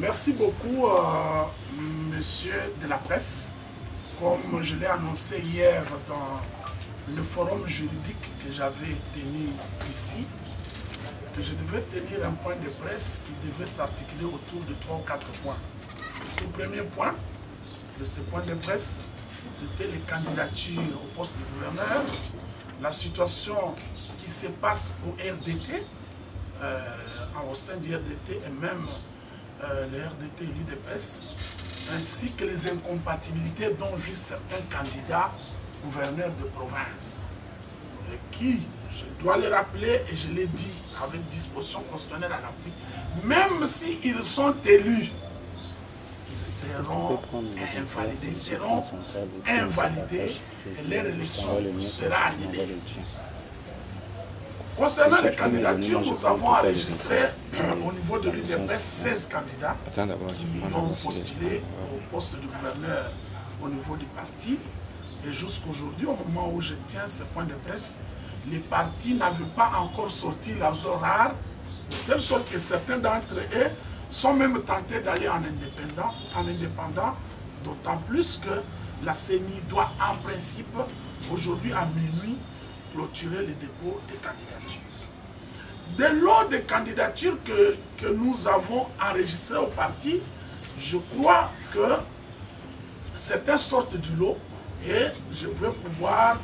Merci beaucoup, monsieur de la presse. Comme je l'ai annoncé hier dans le forum juridique que j'avais tenu ici, que je devais tenir un point de presse qui devait s'articuler autour de 3 ou 4 points. Le premier point de ce point de presse, c'était les candidatures au poste de gouverneur, la situation qui se passe au RDT, au sein du RDT et même le RDT et l'UDPS, ainsi que les incompatibilités dont jouissent certains candidats gouverneurs de province, qui, je dois le rappeler et je l'ai dit avec disposition constitutionnelle à l'appui, même s'ils sont élus, ils seront invalidés et leur élection sera annulée. Concernant les candidatures, nous avons enregistré au niveau de l'UDPS 16 candidats qui ont postulé au poste de gouverneur au niveau du parti. Et jusqu'aujourd'hui, au moment où je tiens ce point de presse, les partis n'avaient pas encore sorti leurs horaires, de telle sorte que certains d'entre eux sont même tentés d'aller en indépendant, d'autant plus que la CENI doit en principe, aujourd'hui à minuit, clôturer les dépôts des candidatures. De lot de candidatures que nous avons enregistrées au parti, je crois que certains sortent du lot et je vais pouvoir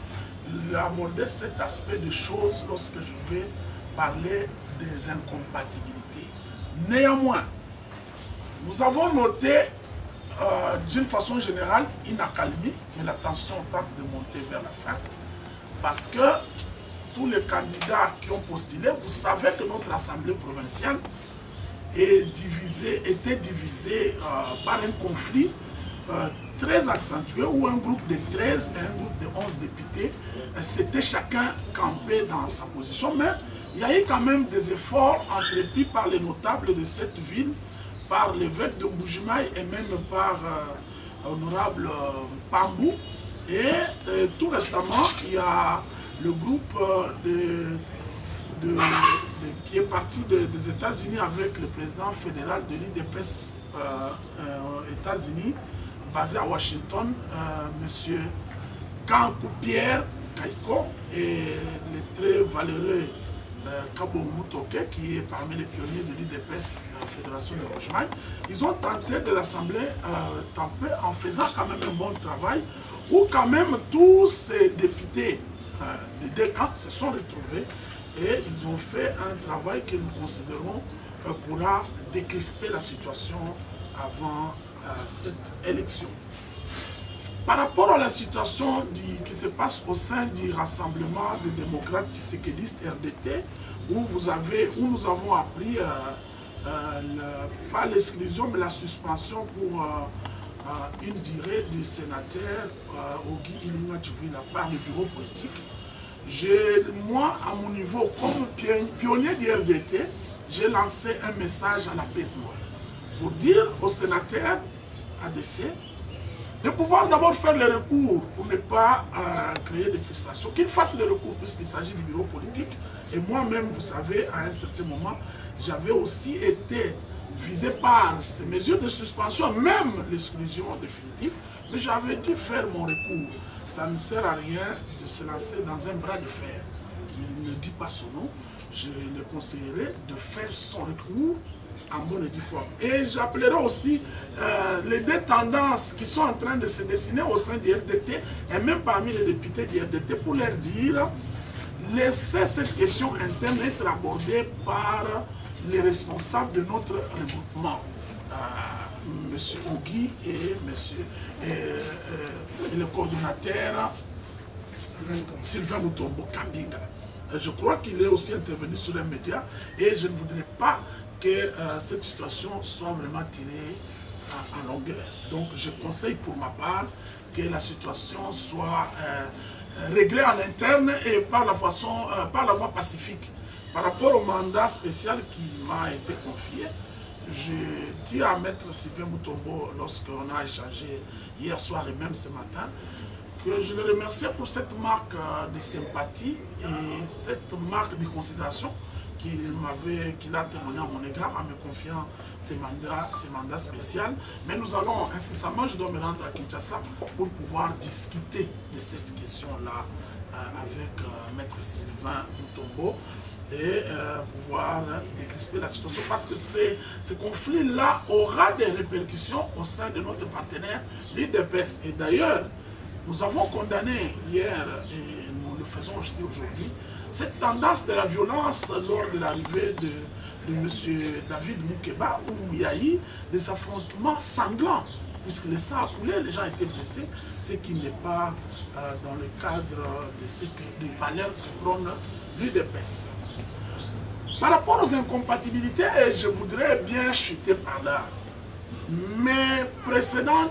aborder cet aspect de choses lorsque je vais parler des incompatibilités. Néanmoins, nous avons noté d'une façon générale une accalmie, mais la tension tente de monter vers la fin. Parce que tous les candidats qui ont postulé, vous savez que notre assemblée provinciale était divisée par un conflit très accentué où un groupe de 13 et un groupe de 11 députés s'étaient chacun campé dans sa position. Mais il y a eu quand même des efforts entrepris par les notables de cette ville, par l'évêque de Mbujimaï et même par l'honorable Pambou. Et tout récemment, il y a le groupe qui est parti des États-Unis avec le président fédéral de l'UDPS États-Unis, basé à Washington, M. Kankou Pierre Kaiko et le très valeureux Kabo Mutoke, qui est parmi les pionniers de l'UDPS, la Fédération de Mbujimaï. Ils ont tenté de rassembler Tampé en faisant quand même un bon travail, où quand même tous ces députés des deux camps se sont retrouvés et ils ont fait un travail que nous considérons pourra décrisper la situation avant cette élection. Par rapport à la situation qui se passe au sein du Rassemblement des démocrates tshisekidistes RDT, où nous avons appris pas l'exclusion mais la suspension pour une durée du sénateur Ogi Ilunga Tchouvila par le bureau politique. Moi, à mon niveau, comme pionnier du RDT, j'ai lancé un message à l'apaisement pour dire au sénateur ADC de pouvoir d'abord faire le recours pour ne pas créer de frustration, qu'il fasse le recours puisqu'il s'agit du bureau politique. Et moi-même, vous savez, à un certain moment, j'avais aussi été visé par ces mesures de suspension, même l'exclusion définitive, mais j'avais dû faire mon recours. Ça ne sert à rien de se lancer dans un bras de fer qui ne dit pas son nom. Je le conseillerais de faire son recours en bonne et due forme. Et j'appellerai aussi les deux tendances qui sont en train de se dessiner au sein du RDT et même parmi les députés du RDT pour leur dire laissez cette question interne être abordée par les responsables de notre regroupement, M. Ogi et le coordonnateur Sylvain Mutombo Kambinga. Je crois qu'il est aussi intervenu sur les médias et je ne voudrais pas que cette situation soit vraiment tirée en longueur. Donc je conseille pour ma part que la situation soit réglée en interne et par la voie pacifique. Par rapport au mandat spécial qui m'a été confié, je dis à Maître Sylvain Mutombo, lorsqu'on a échangé hier soir et même ce matin, que je le remercie pour cette marque de sympathie et cette marque de considération qu'il a témoigné à mon égard en me confiant ces mandats spéciaux. Mais nous allons incessamment, je dois me rendre à Kinshasa pour pouvoir discuter de cette question-là avec Maître Sylvain Mutombo et pouvoir décrisper la situation, parce que ce conflit-là aura des répercussions au sein de notre partenaire, l'UDPS. Et d'ailleurs, nous avons condamné hier, et nous le faisons aussi aujourd'hui, cette tendance de la violence lors de l'arrivée de M. David Moukeba, où il y a eu des affrontements sanglants, puisque le sang a coulé, les gens étaient blessés, ce qui n'est pas dans le cadre des valeurs que prône l'UDPS. Par rapport aux incompatibilités, je voudrais bien chuter par là. Mes précédents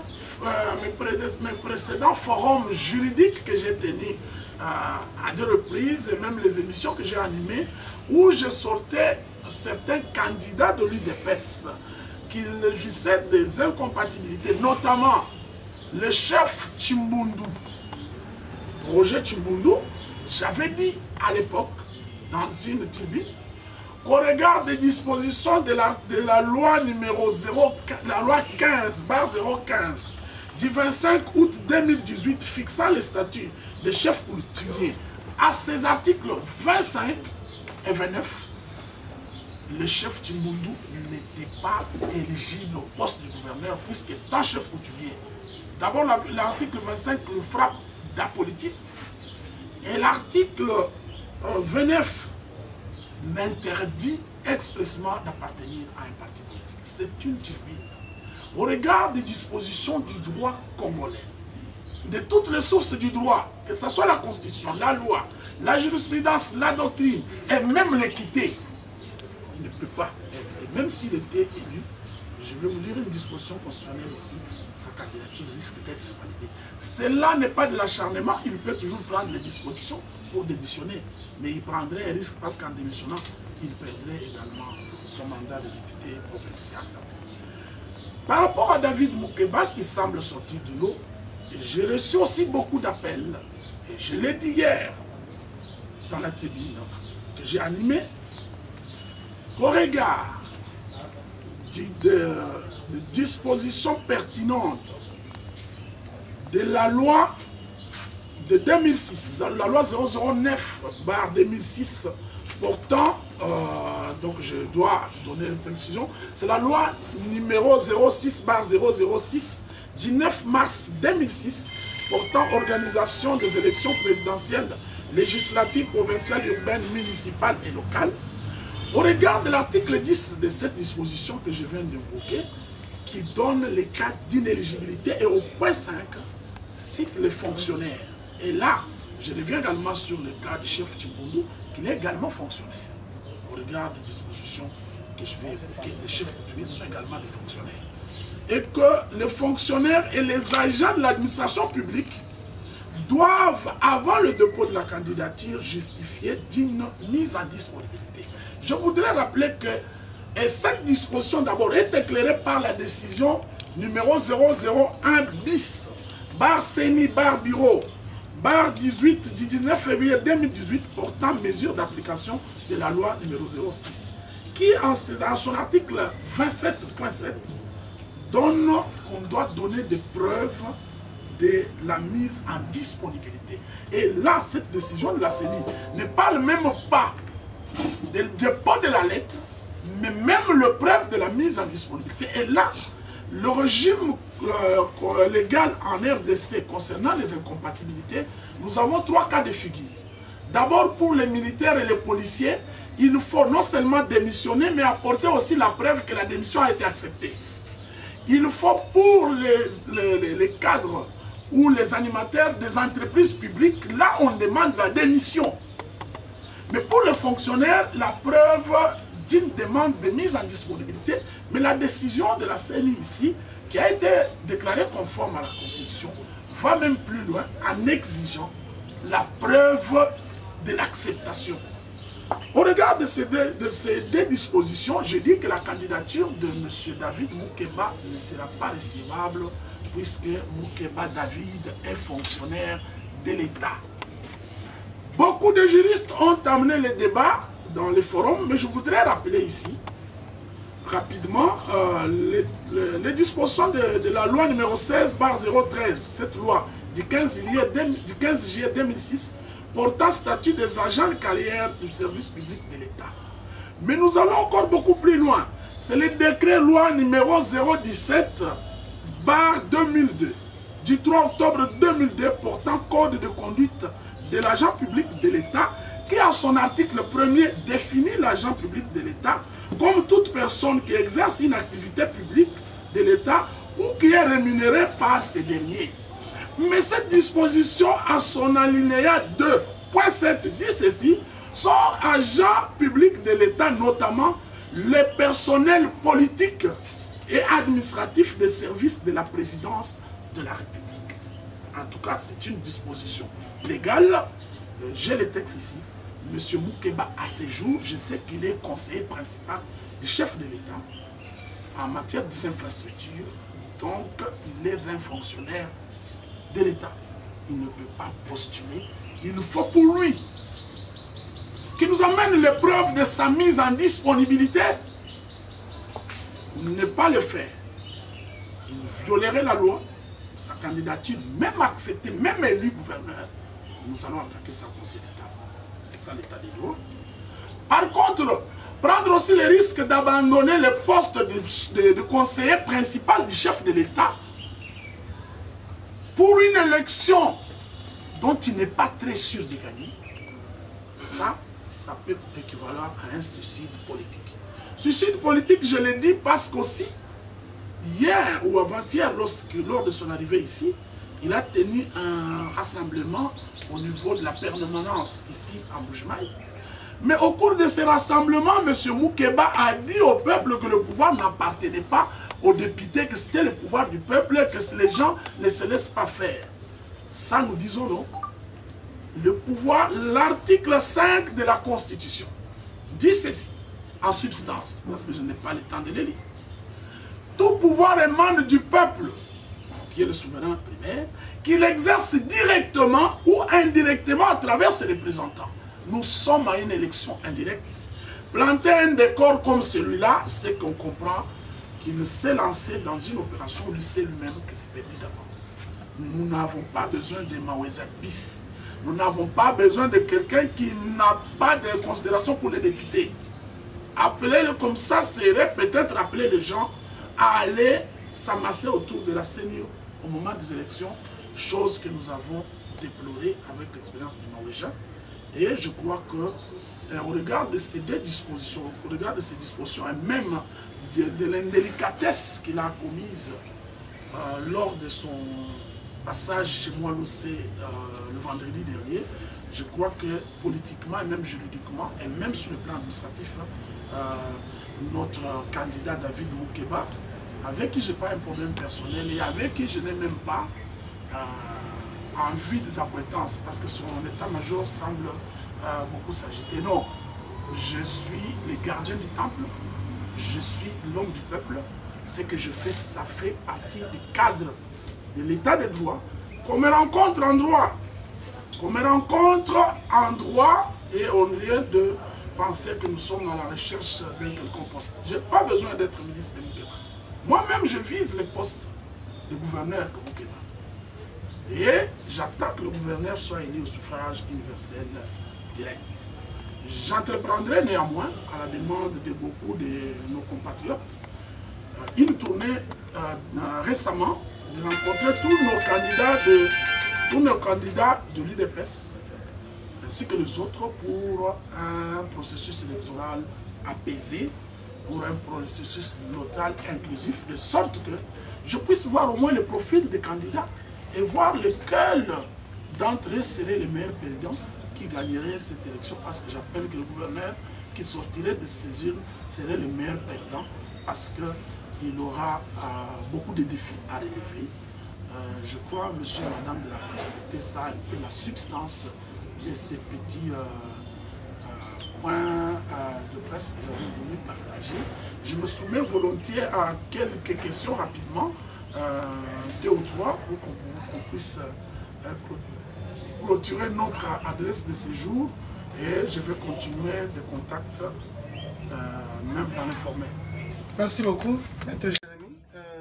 forums juridiques que j'ai tenus à 2 reprises, et même les émissions que j'ai animées, où je sortais certains candidats de l'UDPS qui jouissaient des incompatibilités, notamment le chef Chimbundu, Roger Chimbundu. J'avais dit à l'époque, dans une tribune, qu'au regard des dispositions de la loi numéro 15/015 du 25 août 2018 fixant les statuts des chefs coutumiers, à ses articles 25 et 29, le chef Chimbundu n'était pas éligible au poste du gouverneur, puisque étant chef coutumier, d'abord l'article 25 le frappe d'apolitisme, et l'article 29 l'interdit expressément d'appartenir à un parti politique. C'est une turbine. Au regard des dispositions du droit congolais, de toutes les sources du droit, que ce soit la Constitution, la loi, la jurisprudence, la doctrine et même l'équité, il ne peut pas être. Et même s'il était élu, je vais vous lire une disposition constitutionnelle ici, sa candidature risque d'être invalidée. Cela n'est pas de l'acharnement, il peut toujours prendre les dispositions pour démissionner. Mais il prendrait un risque parce qu'en démissionnant, il perdrait également son mandat de député provincial. Par rapport à David Moukeba qui semble sortir du lot, j'ai reçu aussi beaucoup d'appels, et je l'ai dit hier dans la tribune que j'ai animée, qu'au regard de dispositions pertinentes de la loi de 2006, la loi 009/2006 portant, donc je dois donner une précision, c'est la loi numéro 06/006 du 9 mars 2006 portant organisation des élections présidentielles, législatives, provinciales, urbaines, municipales et locales. Au regard de l'article 10 de cette disposition que je viens d'évoquer, qui donne les cas d'inéligibilité, et au point 5, cite les fonctionnaires. Et là, je reviens également sur le cas du chef Chimbundu, qui est également fonctionnaire. Au regard des dispositions que je vais évoquer, les chefs coutumiers sont également des fonctionnaires. Et que les fonctionnaires et les agents de l'administration publique doivent, avant le dépôt de la candidature, justifier d'une mise en disponibilité. Je voudrais rappeler que cette disposition d'abord est éclairée par la décision numéro 001 bis, bar CENI, bar bureau, bar 18 du 19 février 2018 portant mesure d'application de la loi numéro 06, qui en son article 27.7 donne qu'on doit donner des preuves de la mise en disponibilité. Et là, cette décision de la CENI ne parle même pas du dépôt de la lettre, mais même le preuve de la mise en disponibilité. Et là, le régime légal en RDC concernant les incompatibilités, nous avons 3 cas de figure. D'abord, pour les militaires et les policiers, il faut non seulement démissionner, mais apporter aussi la preuve que la démission a été acceptée. Il faut pour les cadres ou les animateurs des entreprises publiques, là on demande la démission. Mais pour les fonctionnaires, la preuve d'une demande de mise en disponibilité, mais la décision de la CENI ici, qui a été déclarée conforme à la Constitution, va même plus loin en exigeant la preuve de l'acceptation. Au regard de ces deux dispositions, je dis que la candidature de M. David Moukeba ne sera pas recevable, puisque Moukeba David est fonctionnaire de l'État. Beaucoup de juristes ont amené le débat dans les forums, mais je voudrais rappeler ici, rapidement, les dispositions de la loi numéro 16/013, cette loi du 15 juillet 2006, portant statut des agents de carrière du service public de l'État. Mais nous allons encore beaucoup plus loin. C'est le décret loi numéro 017/2002, du 3 octobre 2002, portant code de conduite de l'agent public de l'État, qui à son article 1er définit l'agent public de l'État comme toute personne qui exerce une activité publique de l'État ou qui est rémunérée par ces derniers. Mais cette disposition à son alinéa 2.7 dit ceci: sont agents publics de l'État, notamment les personnels politiques et administratifs des services de la présidence de la République. En tout cas, c'est une disposition légale. J'ai le texte ici. Monsieur Moukeba, à ce jour, je sais qu'il est conseiller principal du chef de l'État en matière des infrastructures. Donc, il est un fonctionnaire de l'État. Il ne peut pas postuler. Il faut pour lui qu'il nous amène les preuves de sa mise en disponibilité. Ne pas le faire. Il violerait la loi. Sa candidature, même acceptée, même élu gouverneur, nous allons attaquer sa conseil d'État. C'est ça l'état des droits. Par contre, prendre aussi le risque d'abandonner le poste de conseiller principal du chef de l'État pour une élection dont il n'est pas très sûr de gagner, ça peut équivaler à un suicide politique. Suicide politique, je le dis parce qu'aussi, hier ou avant-hier, lors de son arrivée ici, il a tenu un rassemblement au niveau de la permanence ici en Bujimaï. Mais au cours de ce rassemblement, M. Moukeba a dit au peuple que le pouvoir n'appartenait pas aux députés, que c'était le pouvoir du peuple, que les gens ne se laissent pas faire. Ça, nous disons non. Le pouvoir, l'article 5 de la Constitution, dit ceci, en substance, parce que je n'ai pas le temps de le lire. Tout pouvoir émane du peuple, qui est le souverain primaire, qu'il exerce directement ou indirectement à travers ses représentants. Nous sommes à une élection indirecte. Planter un décor comme celui-là, c'est qu'on comprend qu'il s'est lancé dans une opération où il sait lui-même que c'est perdu d'avance. Nous n'avons pas besoin de Maweza bis. Nous n'avons pas besoin de quelqu'un qui n'a pas de considération pour les députés. Appeler-le comme ça serait peut-être appeler les gens à aller s'amasser autour de la CENI au moment des élections, chose que nous avons déplorée avec l'expérience du Maouéja. Et je crois que, au regard de ces deux dispositions, au regard de ces dispositions, et même de l'indélicatesse qu'il a commise lors de son passage chez moi le vendredi dernier, je crois que politiquement et même juridiquement, et même sur le plan administratif, notre candidat David Moukeba, avec qui je n'ai pas un problème personnel et avec qui je n'ai même pas envie des acquaintances, parce que son état-major semble beaucoup s'agiter. Non, je suis le gardien du temple, je suis l'homme du peuple. Ce que je fais, ça fait partie du cadre de l'état de droit, qu'on me rencontre en droit. Qu'on me rencontre en droit et au lieu de penser que nous sommes à la recherche d'un quelconque poste. Je n'ai pas besoin d'être ministre de Moukeba. Moi-même, je vise le poste de gouverneur de Moukeba. Et j'attends que le gouverneur soit élu au suffrage universel direct. J'entreprendrai néanmoins, à la demande de beaucoup de nos compatriotes, une tournée récemment de rencontrer tous nos candidats de l'UDPS ainsi que les autres pour un processus électoral apaisé, pour un processus électoral inclusif, de sorte que je puisse voir au moins le profil des candidats et voir lequel d'entre eux serait le meilleur perdant qui gagnerait cette élection, parce que j'appelle que le gouverneur qui sortirait de ces urnes serait le meilleur perdant, parce qu'il aura beaucoup de défis à relever. Je crois, monsieur et madame de la presse, c'était ça un peu la substance de ces petits points de presse que j'avais voulu partager. Je me soumets volontiers à quelques questions rapidement, 2 ou 3, pour qu'on puisse clôturer notre adresse de séjour et je vais continuer des contacts, même dans l'informel. Merci beaucoup, Maître Jérémy.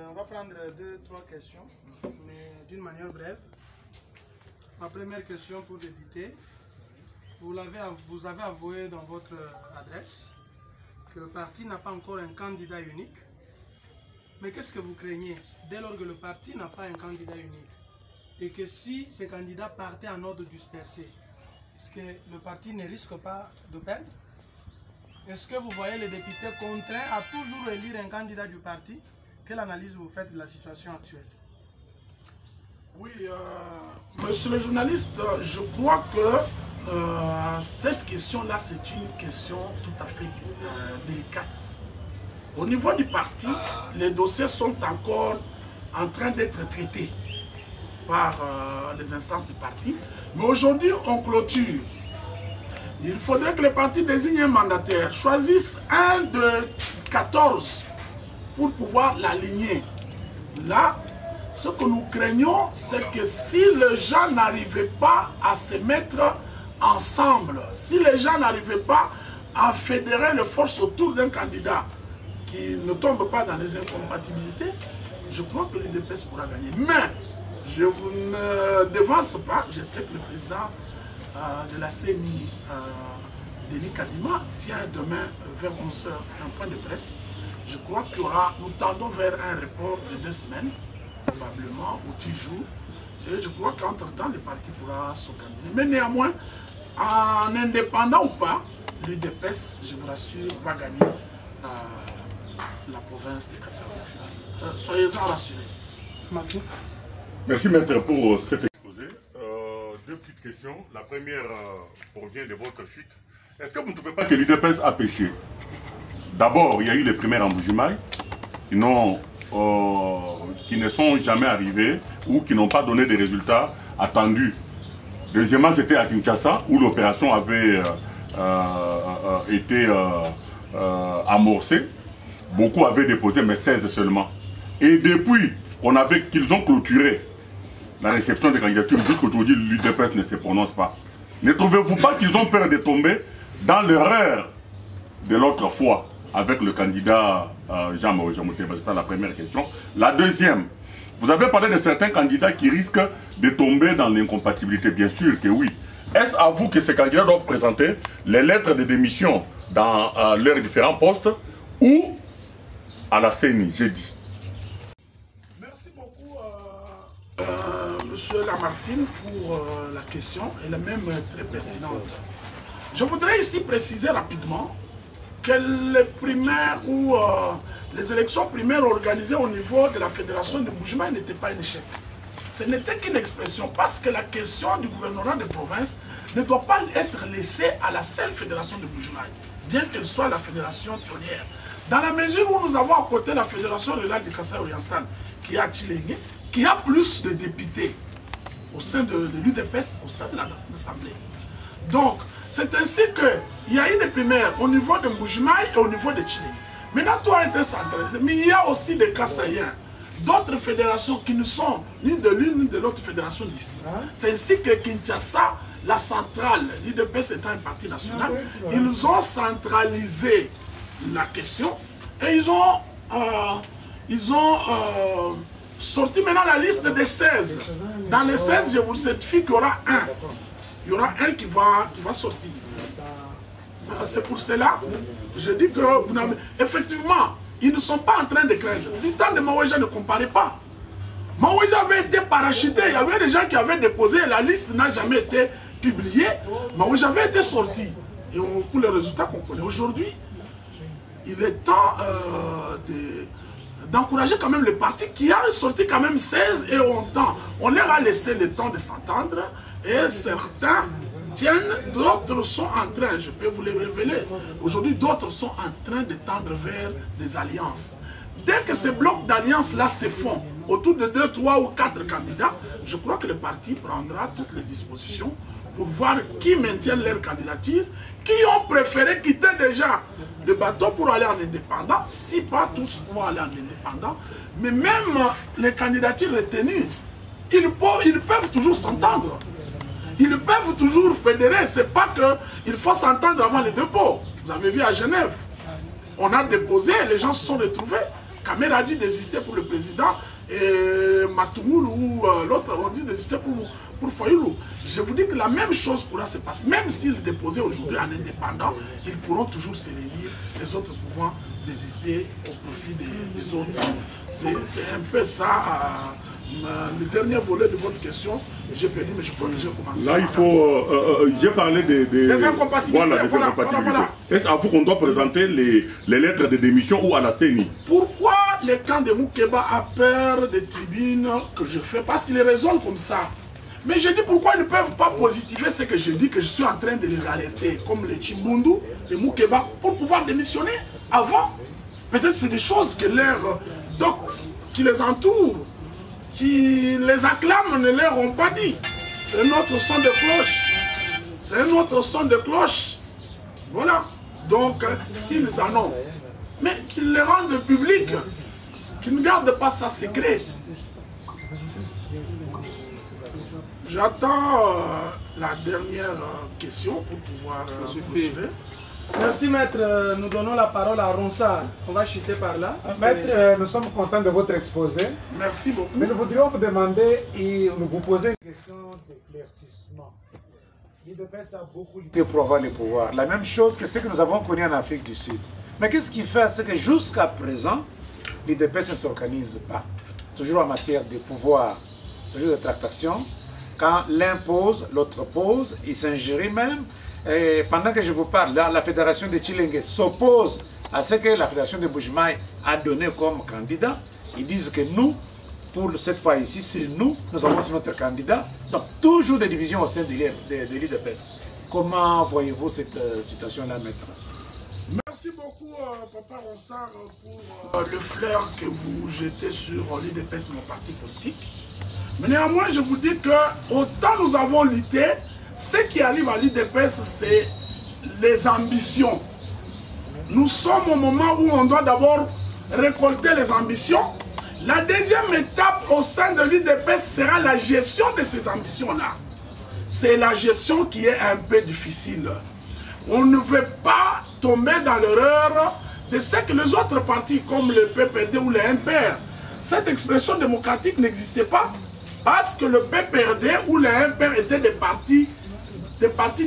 On va prendre 2-3 questions, mais d'une manière brève. Ma première question pour débuter. Vous avez avoué dans votre adresse que le parti n'a pas encore un candidat unique. Mais qu'est-ce que vous craignez dès lors que le parti n'a pas un candidat unique? Et que si ces candidats partaient en ordre dispersé, est-ce que le parti ne risque pas de perdre? Est-ce que vous voyez les députés contraints à toujours élire un candidat du parti? Quelle analyse vous faites de la situation actuelle? Oui, monsieur le journaliste, je crois que cette question-là, c'est une question tout à fait délicate. Au niveau du parti, les dossiers sont encore en train d'être traités par les instances du parti. Mais aujourd'hui, on clôture. Il faudrait que le parti désigne un mandataire, choisisse un de 14 pour pouvoir l'aligner. Là, ce que nous craignons, c'est que si les gens n'arrivaient pas à se mettre ensemble, si les gens n'arrivaient pas à fédérer les forces autour d'un candidat qui ne tombe pas dans les incompatibilités, je crois que l'UDPS pourra gagner. Mais je ne devance pas, je sais que le président de la CENI, Denis Kadima, tient demain vers 11h un point de presse. Je crois qu'il y aura, nous tendons vers un report de 2 semaines, probablement, ou 10 jours. Et je crois qu'entre-temps, le parti pourra s'organiser. Mais néanmoins, en indépendant ou pas, l'UDPS, je vous rassure, va gagner la province de Kassaï. Soyez-en rassurés. Merci maître pour cet exposé. 2 petites questions. La première provient de votre chute. Est-ce que vous ne trouvez pas que l'UDPS a péché? D'abord, il y a eu les primaires en Bujimaï qui ne sont jamais arrivées ou qui n'ont pas donné des résultats attendus. Deuxièmement, c'était à Kinshasa où l'opération avait été amorcée. Beaucoup avaient déposé, mais 16 seulement. Et depuis qu'ils ont clôturé la réception des candidatures, jusqu'aujourd'hui, l'UDPS ne se prononce pas. Ne trouvez-vous pas qu'ils ont peur de tomber dans l'erreur de l'autre fois avec le candidat Jean-Marie Mouteba? C'est la première question. La deuxième, vous avez parlé de certains candidats qui risquent de tomber dans l'incompatibilité. Bien sûr que oui. Est-ce à vous que ces candidats doivent présenter les lettres de démission dans leurs différents postes ou à la CENI, j'ai dit? Merci beaucoup, monsieur Lamartine, pour la question. Elle est même très pertinente. Je voudrais ici préciser rapidement que les primaires ou les élections primaires organisées au niveau de la fédération de Bujimaï n'étaient pas un échec. Ce n'était qu'une expression parce que la question du gouvernorat de province ne doit pas être laissée à la seule fédération de Bujimaï, bien qu'elle soit la fédération tonnière. Dans la mesure où nous avons à côté la fédération rurale du Kassaï oriental, qui est à Tchilengue, qui a plus de députés au sein de l'UDPS, au sein de l'Assemblée. Donc, c'est ainsi qu'il y a eu des primaires au niveau de Bujimaï et au niveau de Tchilengue. Maintenant, tout a été centralisé, mais il y a aussi des Kassaïens, d'autres fédérations qui ne sont ni de l'une ni de l'autre fédération d'ici. C'est ainsi que Kinshasa, la centrale, l'UDPS étant un parti national, ils ont centralisé la question et ils ont sorti maintenant la liste des 16. Dans les 16, je vous certifie qu'il y aura un. Il y aura un qui va sortir. C'est pour cela, je dis que effectivement, ils ne sont pas en train de craindre. Du temps de Maouéja ne comparait pas. Maouéja avait été parachuté, il y avait des gens qui avaient déposé, la liste n'a jamais été publiée. Maouéja avait été sorti. Et pour les résultats qu'on connaît aujourd'hui, il est temps d'encourager quand même les partis qui ont sorti quand même 16 et on leur a laissé le temps de s'entendre et certains tiennent, d'autres sont en train, je peux vous les révéler, aujourd'hui d'autres sont en train de tendre vers des alliances. Dès que ces blocs d'alliances-là se font autour de 2, 3 ou 4 candidats, je crois que le parti prendra toutes les dispositions pour voir qui maintient leur candidature, qui ont préféré quitter déjà le bateau pour aller en indépendant, si pas tous vont aller en indépendant, mais même les candidatures retenues, ils peuvent toujours s'entendre. Ils peuvent toujours fédérer, c'est pas qu'il faut s'entendre avant le dépôt. Vous avez vu à Genève, on a déposé, les gens se sont retrouvés. Kamer a dit désister pour le président, et Matoumoul ou l'autre ont dit désister pour Fayoulou. Je vous dis que la même chose pourra se passer. Même s'ils déposaient aujourd'hui en indépendant, ils pourront toujours se réunir, les autres pouvant désister au profit des autres. C'est un peu ça. Le dernier volet de votre question, j'ai perdu, mais je crois que j'ai commencé. Là, il faut. J'ai parlé des incompatibilités. Voilà, des incompatibilités. Est-ce à vous qu'on doit présenter les lettres de démission ou à la CENI? Pourquoi le camp de Moukeba a peur des tribunes que je fais? Parce qu'ils raisonnent comme ça. Mais je dis pourquoi ils ne peuvent pas positiver ce que je dis, que je suis en train de les alerter, comme les Chimbundu, les Moukeba, pour pouvoir démissionner avant. Peut-être c'est des choses que leurs doctes qui les entourent, qui les acclament, ne leur ont pas dit. C'est un autre son de cloche. C'est un autre son de cloche. Voilà. Donc, s'ils en ont, mais qu'ils les rendent public, qu'ils ne gardent pas ça secret. J'attends la dernière question pour pouvoir continuer. Merci maître, nous donnons la parole à Ronsard. On va chuter par là. Maître, nous sommes contents de votre exposé. Merci beaucoup. Mais nous voudrions vous demander et nous vous poser une question d'éclaircissement. L'IDPS a beaucoup lutté pour avoir le pouvoir. La même chose que ce que nous avons connu en Afrique du Sud. Mais qu'est-ce qui fait? C'est que jusqu'à présent, l'IDPS ne s'organise pas. Toujours en matière de pouvoir, toujours de tractation. Quand l'un pose, l'autre pose, il s'ingérie même. Et pendant que je vous parle, là, la fédération de Tchilenge s'oppose à ce que la fédération de Bujimaï a donné comme candidat. Ils disent que nous, pour cette fois ici, c'est nous avons aussi notre candidat. Donc, toujours des divisions au sein de l'IDPS. Comment voyez-vous cette situation-là, maître? Merci beaucoup, Papa Ronsard, pour le flair que vous jetez sur l'IDPS, mon parti politique. Mais néanmoins, je vous dis que autant nous avons lutté, ce qui arrive à l'IDPS, c'est les ambitions. Nous sommes au moment où on doit d'abord récolter les ambitions. La deuxième étape au sein de l'IDPS sera la gestion de ces ambitions-là. C'est la gestion qui est un peu difficile. On ne veut pas tomber dans l'erreur de ce que les autres partis, comme le PPD ou le MPR, cette expression démocratique n'existait pas parce que le PPRD ou le MPR étaient des partis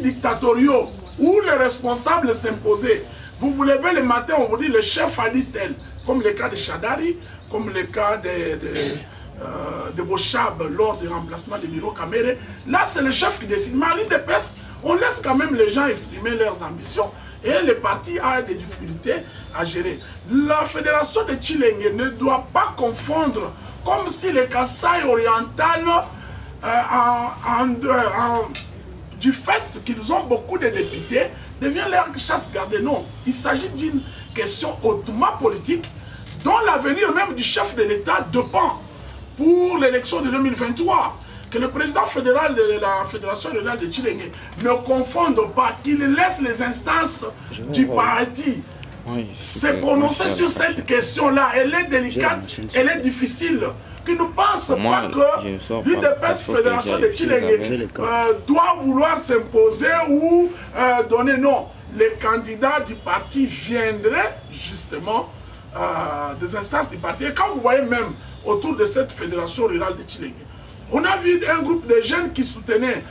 dictatoriaux où les responsables s'imposaient. Vous vous levez le matin, on vous dit le chef a dit tel, comme le cas de Chadari, comme le cas de Bochab lors du remplacement de Biro Kamere. Là, c'est le chef qui décide. Mais à l'IDPS, on laisse quand même les gens exprimer leurs ambitions et les partis ont des difficultés à gérer. La fédération de Tchilenge ne doit pas confondre, comme si le Kasaï oriental, du fait qu'ils ont beaucoup de députés, devient leur chasse gardée. Non, il s'agit d'une question hautement politique dont l'avenir même du chef de l'État dépend pour l'élection de 2023. Que le président fédéral de la Fédération régionale de Tchilenge ne confonde pas, qu'il laisse les instances du parti se prononcer sur cette question-là. Elle est délicate, elle est difficile. Qui ne pense pas que l'IDPS Fédération de Tchilenge doit vouloir s'imposer ou donner non. Les candidats du parti viendraient justement des instances du parti. Et quand vous voyez même autour de cette fédération rurale de Tchilenge, on a vu un groupe de jeunes qui soutenaient